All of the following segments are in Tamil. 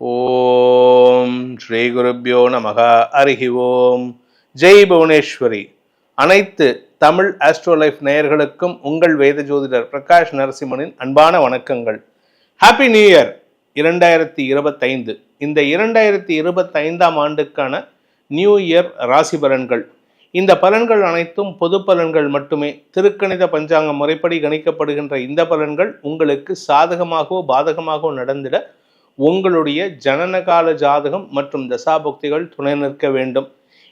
ஓம் ஸ்ரீ குருப்யோ நமக. ஹரிஹி ஓம். ஜெய் புவனேஸ்வரி. அனைத்து தமிழ் ஆஸ்ட்ரோலைஃப் நேயர்களுக்கும் உங்கள் வேத ஜோதிடர் பிரகாஷ் நரசிம்மனின் அன்பான வணக்கங்கள். Happy new year 2025. இந்த 2025ஆம் ஆண்டுக்கான நியூ இயர் ராசி பலன்கள். இந்த பலன்கள் அனைத்தும் பொது பலன்கள் மட்டுமே. திருக்கணித பஞ்சாங்க முறைப்படி கணிக்கப்படுகின்ற இந்த பலன்கள் உங்களுக்கு சாதகமாகவோ பாதகமாகவோ நடந்திட உங்களுடைய ஜனனகால ஜாதகம் மற்றும் தசாபுக்திகள் துணை நிற்க வேண்டும்.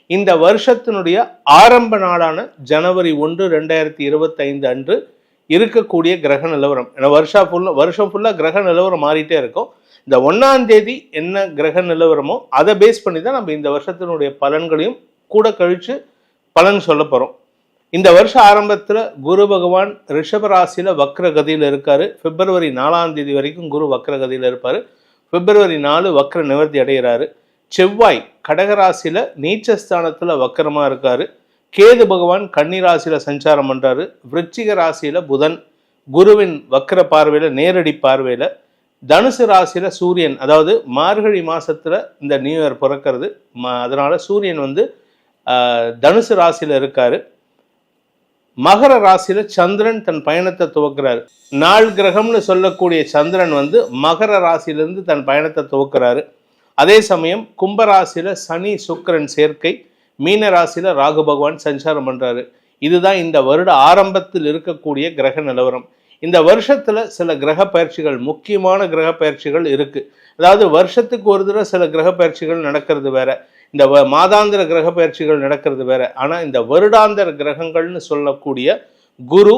இந்த வருஷத்தினுடைய ஆரம்ப நாளான ஜனவரி 1, 2025 அன்று இருக்கக்கூடிய கிரக நிலவரம், வருஷம் ஃபுல்லாக கிரக நிலவரம் மாறிட்டே இருக்கும். இந்த 1ஆம் தேதி என்ன கிரக நிலவரமோ அதை பேஸ் பண்ணி தான் நம்ம இந்த வருஷத்தினுடைய பலன்களையும் கூட கழித்து பலன் சொல்ல போகிறோம். இந்த வருஷ ஆரம்பத்தில் குரு பகவான் ரிஷபராசியில் வக்ரகதியில் இருக்கார். பிப்ரவரி 4ஆம் தேதி வரைக்கும் குரு வக்ரகதியில் இருப்பார். பிப்ரவரி 4 வக்ர நிவர்த்தி அடைகிறாரு. செவ்வாய் கடகராசியில் நீச்சஸ்தானத்தில் வக்கரமாக இருக்கார். கேது பகவான் கன்னி ராசியில் சஞ்சாரம் பண்ணுறாரு. விருச்சிக ராசியில் புதன் குருவின் வக்கர பார்வையில் நேரடி பார்வையில். தனுசு ராசியில் சூரியன், அதாவது மார்கழி மாதத்தில் இந்த நியூ இயர் பிறக்கிறது, அதனால் சூரியன் தனுசு ராசியில் இருக்கார். மகர ராசியில சந்திரன் தன் பயணத்தை துவக்கிறாரு. நாள் கிரகம்னு சொல்லக்கூடிய சந்திரன் மகர ராசியிலிருந்து தன் பயணத்தை துவக்கிறாரு. அதே சமயம் கும்பராசியில சனி சுக்கிரன் சேர்க்கை, மீன ராசியில ராகு பகவான் சஞ்சாரம் பண்றாரு. இதுதான் இந்த வருட ஆரம்பத்தில் இருக்கக்கூடிய கிரக நிலவரம். இந்த வருஷத்துல சில கிரக பயிற்சிகள், முக்கியமான கிரக பயிற்சிகள் இருக்கு. அதாவது வருஷத்துக்கு ஒரு தடவை சில கிரக பயிற்சிகள் நடக்கிறது வேற, இந்த மாதாந்திர கிரக பயிற்சிகள் நடக்கிறது வேற. ஆனால் இந்த வருடாந்திர கிரகங்கள்னு சொல்லக்கூடிய குரு,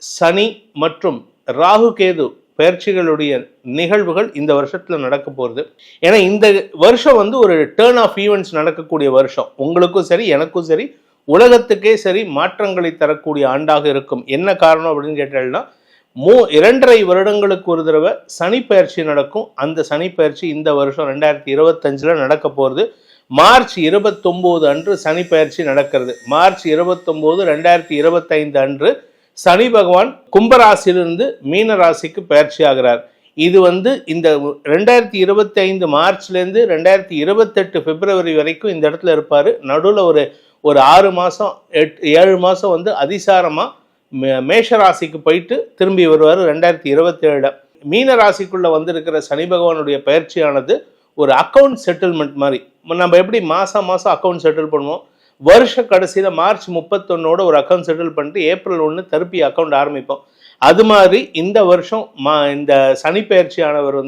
சனி மற்றும் ராகு கேது பயிற்சிகளுடைய நிகழ்வுகள் இந்த வருஷத்தில் நடக்க போகிறது. ஏன்னா இந்த வருஷம் ஒரு டேர்ன் ஆஃப் ஈவெண்ட்ஸ் நடக்கக்கூடிய வருஷம். உங்களுக்கும் சரி, எனக்கும் சரி, உலகத்துக்கே சரி மாற்றங்களை தரக்கூடிய ஆண்டாக இருக்கும். என்ன காரணம் அப்படின்னு கேட்டீங்கன்னா, 2.5 வருடங்களுக்கு ஒரு தடவை சனி பயிற்சி நடக்கும். அந்த சனி பயிற்சி இந்த வருஷம் 2025 நடக்க போகிறது. மார்ச் 29 அன்று சனி பயிற்சி நடக்கிறது. மார்ச் 29, 2025 அன்று சனி பகவான் கும்பராசியிலிருந்து மீன ராசிக்கு பயிற்சி ஆகிறார். இது இந்த 2025 மார்ச்லேருந்து 2028 பிப்ரவரி வரைக்கும் இந்த இடத்துல இருப்பார். நடுவில் ஒரு 6 மாதம் 7 மாதம் அதிசாரமாக மேஷ ராசிக்கு போயிட்டு திரும்பி வருவார் 2027. மீன ராசிக்குள்ளே வந்திருக்கிற சனி பகவானுடைய பயிற்சியானது ஒரு அக்கௌண்ட் செட்டில்மெண்ட் மாதிரி. நம்ம எப்படி மாதம் அக்கௌண்ட் செட்டில் பண்ணுவோம், வருஷ கடைசியில் மார்ச் 31 ஒரு அக்கௌண்ட் செட்டில் பண்ணிட்டு ஏப்ரல் 1 திருப்பி அக்கௌண்ட் ஆரம்பிப்போம். அது மாதிரி இந்த வருஷம் இந்த சனி பயிற்சியானவர்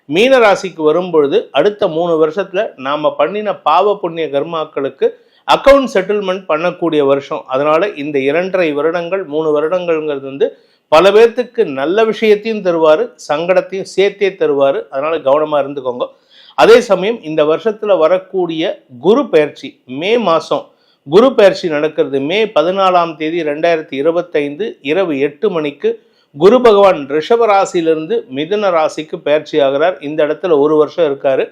மீன ராசிக்கு வரும்பொழுது அடுத்த 3 வருஷத்தில் நாம் பண்ணின பாவ புண்ணிய கர்மாக்களுக்கு அக்கௌண்ட் செட்டில்மெண்ட் பண்ணக்கூடிய வருஷம். அதனால் இந்த 2.5 வருடங்கள் 3 வருடங்கள்ங்கிறது பல பேர்த்துக்கு நல்ல விஷயத்தையும் தருவார், சங்கடத்தையும் சேர்த்தே தருவார். அதனால் கவனமாக இருந்துக்கோங்க. அதே சமயம் இந்த வருஷத்தில் வரக்கூடிய குரு பயிற்சி, மே மாதம் குரு பயிற்சி நடக்கிறது. மே 14ஆம் தேதி 2025 இரவு 8 மணிக்கு குரு பகவான் ரிஷப ராசியிலிருந்து மிதுன ராசிக்கு பயிற்சி ஆகிறார். இந்த இடத்துல 1 வருஷம் இருக்காரு.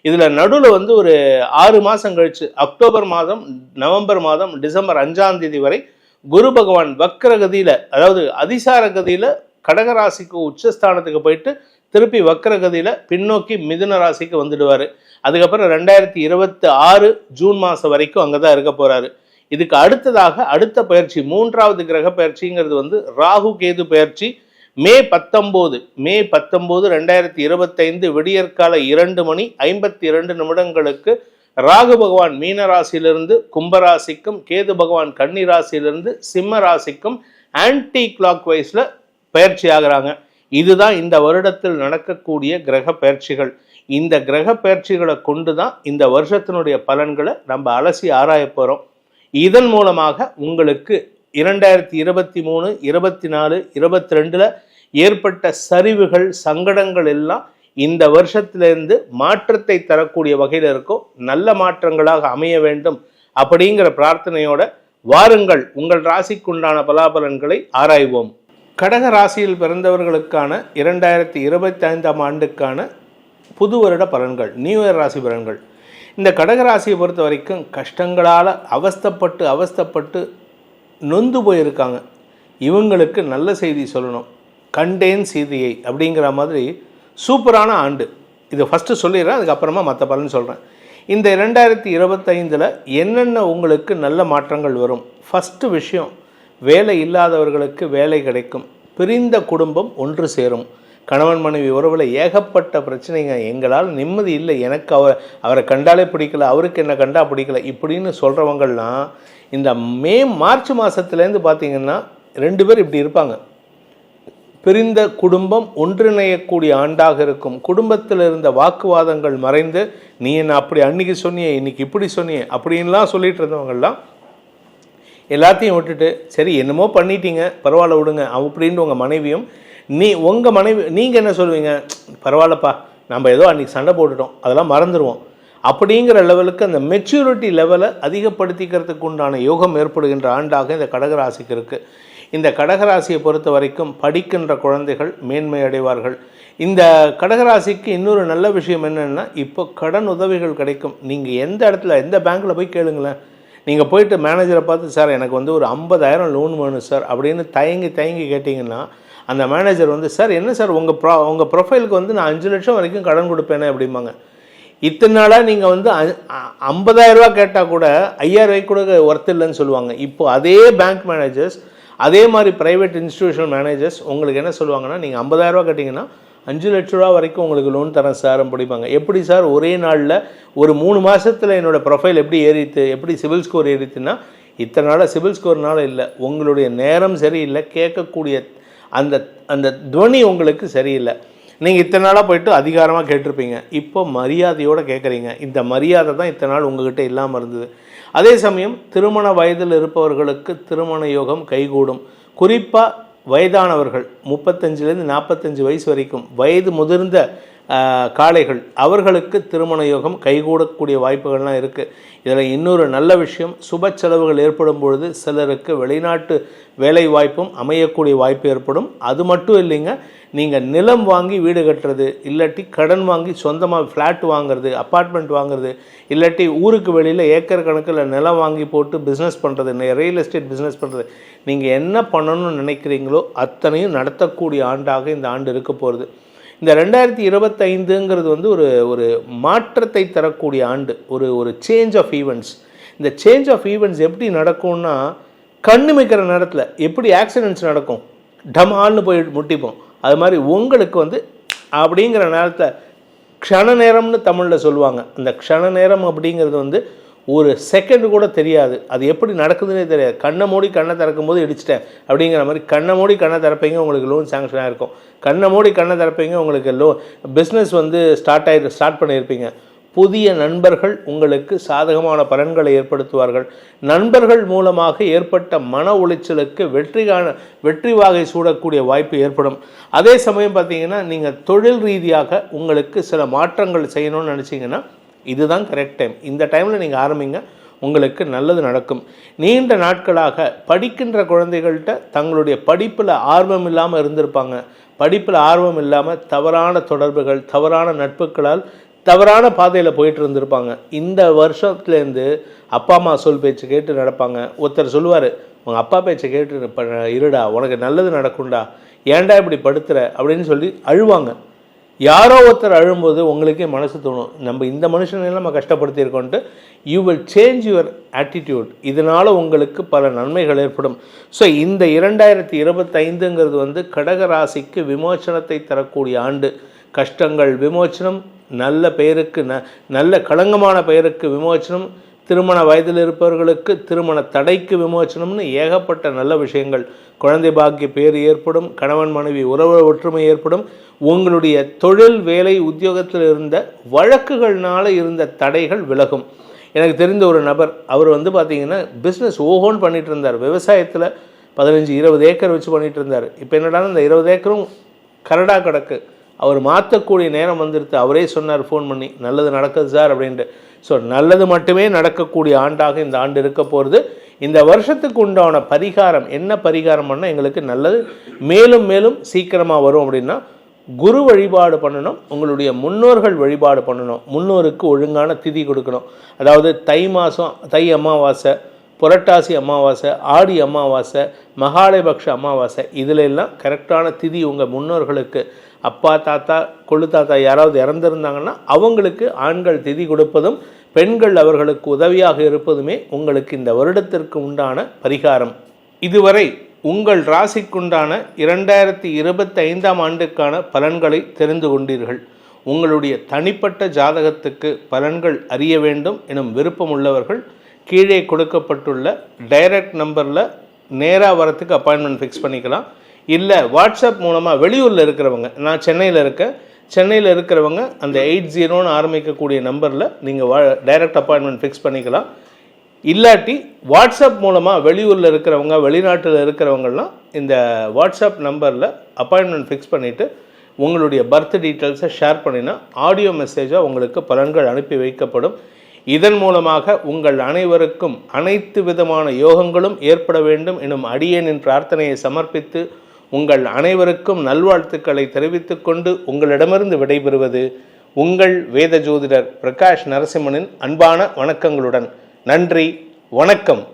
இதில் நடுவில் ஒரு 6 மாதம் கழிச்சு அக்டோபர் மாதம், நவம்பர் மாதம், டிசம்பர் 5ஆம் தேதி வரை குரு பகவான் வக்ரகதியில், அதாவது அதிசார கதியில் கடகராசிக்கு உச்சஸ்தானத்துக்கு போயிட்டு திருப்பி வக்ரகதியில் பின்னோக்கி மிதுன ராசிக்கு வந்துடுவார். அதுக்கப்புறம் 2026 ஜூன் மாதம் வரைக்கும் அங்கே தான் இருக்க போகிறாரு. இதுக்கு அடுத்ததாக அடுத்த பயிற்சி, 3வது கிரக பயிற்சிங்கிறது ராகு கேது பயிற்சி. மே 19, 2025 விடியற்கால 2 மணி 52 நிமிடங்களுக்கு ராகு பகவான் மீன ராசியிலிருந்து கும்பராசிக்கும், கேது பகவான் கன்னி ராசியிலிருந்து சிம்ம ராசிக்கும் ஆன்டி கிளாக் வைஸ்ல பயிற்சி ஆகிறாங்க. இதுதான் இந்த வருடத்தில் நடக்கக்கூடிய கிரக பயிற்சிகள். இந்த கிரக பயிற்சிகளை கொண்டு தான் இந்த வருஷத்தினுடைய பலன்களை நம்ம அலசி ஆராய போகிறோம். இதன் மூலமாக உங்களுக்கு 2023, 24, 22 ஏற்பட்ட சரிவுகள், சங்கடங்கள் எல்லாம் இந்த வருஷத்திலிருந்து மாற்றத்தை தரக்கூடிய வகையில் இருக்கும். நல்ல மாற்றங்களாக அமைய வேண்டும் அப்படிங்கிற பிரார்த்தனையோட வாருங்கள் உங்கள் ராசிக்குண்டான பலாபலன்களை ஆராய்வோம். கடக ராசியில் பிறந்தவர்களுக்கான 2025ஆம் ஆண்டுக்கான புது வருட பலன்கள், நியூ இயர் ராசி பலன்கள். இந்த கடக ராசியை பொறுத்த வரைக்கும் கஷ்டங்களால் அவஸ்தப்பட்டு நொந்து போயிருக்காங்க. இவங்களுக்கு நல்ல செய்தி சொல்லணும். கண்டேன் சீதையை அப்படிங்கிற மாதிரி சூப்பரான ஆண்டு. இது ஃபஸ்ட்டு சொல்லிடுறேன், அதுக்கப்புறமா மற்ற பலன் சொல்கிறேன். இந்த 2025 என்னென்ன உங்களுக்கு நல்ல மாற்றங்கள் வரும்? ஃபஸ்ட்டு விஷயம், வேலை இல்லாதவர்களுக்கு வேலை கிடைக்கும். பிரிந்த குடும்பம் ஒன்று சேரும். கணவன் மனைவி உறவில் ஏகப்பட்ட பிரச்சனைங்க. எங்களால் நிம்மதி இல்லை, எனக்கு அவரை கண்டாலே பிடிக்கல, அவருக்கு என்ன கண்டா பிடிக்கல இப்படின்னு சொல்கிறவங்கள்லாம் இந்த மார்ச் மாதத்துலேருந்து பார்த்திங்கன்னா 2 பேர் இப்படி இருப்பாங்க. பிரிந்த குடும்பம் ஒன்றிணையக்கூடிய ஆண்டாக இருக்கும். குடும்பத்தில் இருந்த வாக்குவாதங்கள் மறைந்து, நீ என்ன அப்படி அன்றைக்கி சொன்னியே, இன்றைக்கி இப்படி சொன்னியே அப்படின்லாம் சொல்லிகிட்டு இருந்தவங்கள்லாம் எல்லாத்தையும் விட்டுட்டு, சரி என்னமோ பண்ணிட்டீங்க பரவாயில்ல விடுங்க அப்படின்னு உங்கள் மனைவியும் உங்கள் மனைவி நீங்கள் என்ன சொல்லுவீங்க, பரவாயில்லப்பா நம்ம ஏதோ அன்றைக்கி சண்டை போட்டுட்டோம் அதெல்லாம் மறந்துடுவோம் அப்படிங்கிற லெவலுக்கு அந்த மெச்சூரிட்டி லெவலை அதிகப்படுத்திக்கிறதுக்கு உண்டான யோகம் ஏற்படுகின்ற ஆண்டாக இந்த கடகராசிக்கு இருக்குது. இந்த கடகராசியை பொறுத்த வரைக்கும் படிக்கின்ற குழந்தைகள் மேன்மை அடைவார்கள். இந்த கடகராசிக்கு இன்னொரு நல்ல விஷயம் என்னென்னா, இப்போ கடன் உதவிகள் கிடைக்கும். நீங்கள் எந்த இடத்துல எந்த பேங்க்கில் போய் கேளுங்களேன். நீங்கள் போயிட்டு மேனேஜரை பார்த்து, சார் எனக்கு வந்து ஒரு 50,000 லோன் வேணும் சார் அப்படின்னு தயங்கி கேட்டிங்கன்னா, அந்த மேனேஜர் வந்து, சார் என்ன சார் உங்கள் ப்ரொஃபைலுக்கு வந்து நான் 5 லட்சம் வரைக்கும் கடன் கொடுப்பேனே அப்படிம்பாங்க. இத்தனை நாளாக நீங்கள் வந்து 50,000 ரூபா கேட்டால் கூட 5,000 ரூபாய்க்கு கூட ஒர்த் இல்லைன்னு சொல்லுவாங்க. இப்போது அதே பேங்க் மேனேஜர்ஸ், அதே மாதிரி ப்ரைவேட் இன்ஸ்டிடியூஷனல் மேனேஜர்ஸ் உங்களுக்கு என்ன சொல்லுவாங்கன்னா, நீங்கள் 50,000 ரூபா கேட்டிங்கன்னா 5 லட்ச ரூபா வரைக்கும் உங்களுக்கு லோன் தரேன் சார் படிப்பாங்க. எப்படி சார் ஒரே நாளில் ஒரு 3 மாதத்தில் என்னோடய ப்ரொஃபைல் எப்படி ஏறித்து, எப்படி சிவில் ஸ்கோர் ஏறித்துன்னா, இத்தனை நாளாக சிவில் ஸ்கோர்னால இல்லை, உங்களுடைய நேரம் சரியில்லை, கேட்கக்கூடிய அந்த அந்த துவனி உங்களுக்கு சரியில்லை. நீங்கள் இத்தனை நாளாக போய்ட்டு அதிகாரமாக கேட்டிருப்பீங்க, இப்போ மரியாதையோடு கேட்குறீங்க. இந்த மரியாதை தான் இத்தனை நாள் உங்கள்கிட்ட இல்லாமல் இருந்தது. அதே சமயம் திருமண வயதில் இருப்பவர்களுக்கு திருமண யோகம் கைகூடும். குறிப்பாக வயதானவர்கள் 35லேருந்து 45 வயசு வரைக்கும் வயது முதிர்ந்த காளைகள், அவர்களுக்கு திருமண யோகம் கைகூடக்கூடிய வாய்ப்புகள்லாம் இருக்குது. இதில் இன்னொரு நல்ல விஷயம், சுப செலவுகள் ஏற்படும் பொழுது சிலருக்கு வெளிநாட்டு வேலை வாய்ப்பும் அமையக்கூடிய வாய்ப்பு ஏற்படும். அது மட்டும் இல்லைங்க, நீங்கள் நிலம் வாங்கி வீடு கட்டுறது, இல்லாட்டி கடன் வாங்கி சொந்தமாக ஃப்ளாட் வாங்குறது, அப்பார்ட்மெண்ட் வாங்குறது, இல்லாட்டி ஊருக்கு வெளியில் ஏக்கர் கணக்கில் நிலம் வாங்கி போட்டு பிஸ்னஸ் பண்ணுறது, ரியல் எஸ்டேட் பிஸ்னஸ் பண்ணுறது, நீங்கள் என்ன பண்ணணும்னு நினைக்கிறீங்களோ அத்தனையும் நடத்தக்கூடிய ஆண்டாக இந்த ஆண்டு இருக்க போகிறது. இந்த 2025ங்கிறது வந்து ஒரு மாற்றத்தை தரக்கூடிய ஆண்டு, ஒரு சேஞ்ச் ஆஃப் ஈவெண்ட்ஸ். இந்த சேஞ்ச் ஆஃப் ஈவெண்ட்ஸ் எப்படி நடக்கும்னா, கண்ணு மிக்கிற நேரத்தில் எப்படி ஆக்சிடென்ட்ஸ் நடக்கும், டமால்னு போய் முட்டிப்போம், அது மாதிரி உங்களுக்கு வந்து அப்படிங்கிற நேரத்தில் க்ஷண நேரம்னு தமிழில் சொல்லுவாங்க. அந்த க்ஷண நேரம் அப்படிங்கிறது வந்து ஒரு செகண்டு கூட தெரியாது, அது எப்படி நடக்குதுன்னே தெரியாது. கண்ணை மூடி கண்ணை திறக்கும் போது இடிச்சிட்டேன் அப்படிங்கிற மாதிரி, கண்ணை மூடி கண்ணை திறப்பீங்க உங்களுக்கு லோன் சேங்ஷனாக இருக்கும், கண்ணை மூடி கண்ணை திறப்பீங்க உங்களுக்கு பிஸ்னஸ் வந்து ஸ்டார்ட் பண்ணியிருப்பீங்க. புதிய நண்பர்கள் உங்களுக்கு சாதகமான பலன்களை ஏற்படுத்துவார்கள். நண்பர்கள் மூலமாக ஏற்பட்ட மன உளைச்சலுக்கு வெற்றி வாகை சூடக்கூடிய வாய்ப்பு ஏற்படும். அதே சமயம் பார்த்தீங்கன்னா, நீங்கள் தொழில் ரீதியாக உங்களுக்கு சில மாற்றங்கள் செய்யணும்னு நினச்சிங்கன்னா இதுதான் கரெக்ட் டைம். இந்த டைமில் நீங்கள் ஆரம்பிங்க, உங்களுக்கு நல்லது நடக்கும். நீண்ட நாட்களாக படிக்கின்ற குழந்தைகள்கிட்ட தங்களுடைய படிப்பில் ஆர்வம் இல்லாமல் இருந்திருப்பாங்க. படிப்பில் ஆர்வம் இல்லாமல் தவறான தொடர்புகள், தவறான நட்புகளால் தவறான பாதையில் போயிட்டு இருந்திருப்பாங்க. இந்த வருஷத்துலேருந்து அப்பா அம்மா சொல் பேச்சு கேட்டு நடப்பாங்க. ஒருத்தர் சொல்லுவார், உங்கள் அப்பா பேச்சை கேட்டு இருடா, உனக்கு நல்லது நடக்கும்டா, ஏன்டா இப்படி படுத்துற அப்படின்னு சொல்லி அழுவாங்க. யாரோ ஒருத்தர் அழும்போது உங்களுக்கே மனசு தோணும், நம்ம இந்த மனுஷனையும் நம்ம கஷ்டப்படுத்தியிருக்கோன்ட்டு. You will change your attitude. இதனால் உங்களுக்கு பல நன்மைகள் ஏற்படும். ஸோ இந்த 2025ங்கிறது வந்து கடகராசிக்கு விமோச்சனத்தை தரக்கூடிய ஆண்டு. கஷ்டங்கள் விமோச்சனம், நல்ல பெயருக்கு நல்ல களங்கமான பெயருக்கு விமோச்சனம், திருமண வயதில் இருப்பவர்களுக்கு திருமண தடைக்கு விமோச்சனம்னு ஏகப்பட்ட நல்ல விஷயங்கள். குழந்தை பாக்கிய பேர் ஏற்படும், கணவன் மனைவி உறவு ஒற்றுமை ஏற்படும். உங்களுடைய தொழில் வேலை உத்தியோகத்தில் இருந்த வழக்குகள்னால இருந்த தடைகள் விலகும். எனக்கு தெரிந்த ஒரு நபர், அவர் வந்து பார்த்திங்கன்னா பிஸ்னஸ் ஓஹோன்னு பண்ணிகிட்டு இருந்தார். விவசாயத்தில் 15-20 ஏக்கர் வச்சு பண்ணிகிட்டு இருந்தார். இப்போ என்னடா இந்த 20 ஏக்கரும் கரடாக கிடக்கு. அவர் மாற்றக்கூடிய நேரம் வந்துடுது. அவரே சொன்னார் ஃபோன் பண்ணி, நல்லது நடக்குது சார் அப்படின்ட்டு. ஸோ நல்லது மட்டுமே நடக்கக்கூடிய ஆண்டாக இந்த ஆண்டு இருக்க போகிறது. இந்த வருஷத்துக்கு உண்டான பரிகாரம் என்ன பரிகாரம் பண்ணால் எங்களுக்கு நல்லது மேலும் மேலும் சீக்கிரமாக வரும் அப்படின்னா, குரு வழிபாடு பண்ணணும், உங்களுடைய முன்னோர்கள் வழிபாடு பண்ணணும், முன்னோருக்கு ஒழுங்கான திதி கொடுக்கணும். அதாவது தை மாதம் தை அமாவாசை, புரட்டாசி அமாவாசை, ஆடி அமாவாசை, மகாலயபக்ஷ அமாவாசை, இதில் எல்லாம் கரெக்டான திதி உங்கள் முன்னோர்களுக்கு அப்பா தாத்தா கொள்ளு தாத்தா யாராவது இறந்திருந்தாங்கன்னா அவங்களுக்கு ஆண்கள் திதி கொடுப்பதும் பெண்கள் அவர்களுக்கு உதவியாக இருப்பதுமே உங்களுக்கு இந்த வருடத்திற்கு உண்டான பரிகாரம். இதுவரை உங்கள் ராசிக்குண்டான 2025ஆம் ஆண்டுக்கான பலன்களை தெரிந்து கொண்டீர்கள். உங்களுடைய தனிப்பட்ட ஜாதகத்துக்கு பலன்கள் அறிய வேண்டும் எனும் விருப்பம் உள்ளவர்கள் கீழே கொடுக்கப்பட்டுள்ள டைரக்ட் நம்பரில் நேராக வரத்துக்கு அப்பாயின்மெண்ட் ஃபிக்ஸ் பண்ணிக்கலாம். இல்லை வாட்ஸ்அப் மூலமாக வெளியூரில் இருக்கிறவங்க, நான் சென்னையில் இருக்கேன், சென்னையில் இருக்கிறவங்க அந்த 80 ஆரம்பிக்கக்கூடிய நம்பரில் நீங்கள் டைரக்ட் அப்பாயின்மெண்ட் ஃபிக்ஸ் பண்ணிக்கலாம். இல்லாட்டி வாட்ஸ்அப் மூலமாக வெளியூரில் இருக்கிறவங்க, வெளிநாட்டில் இருக்கிறவங்கலாம் இந்த வாட்ஸ்அப் நம்பரில் அப்பாயின்மெண்ட் ஃபிக்ஸ் பண்ணிவிட்டு உங்களுடைய பர்த் டீட்டெயில்ஸை ஷேர் பண்ணினா ஆடியோ மெசேஜாக உங்களுக்கு பலன்கள் அனுப்பி வைக்கப்படும். இதன் மூலமாக உங்கள் அனைவருக்கும் அனைத்து விதமான யோகங்களும் ஏற்பட வேண்டும் எனும் அடியேனின் பிரார்த்தனையை சமர்ப்பித்து உங்கள் அனைவருக்கும் நல்வாழ்த்துக்களை தெரிவித்துக் கொண்டு உங்களிடமிருந்து விடைபெறுவது உங்கள் வேத ஜோதிடர் பிரகாஷ் நரசிம்மனின் அன்பான வணக்கங்களுடன். நன்றி, வணக்கம்.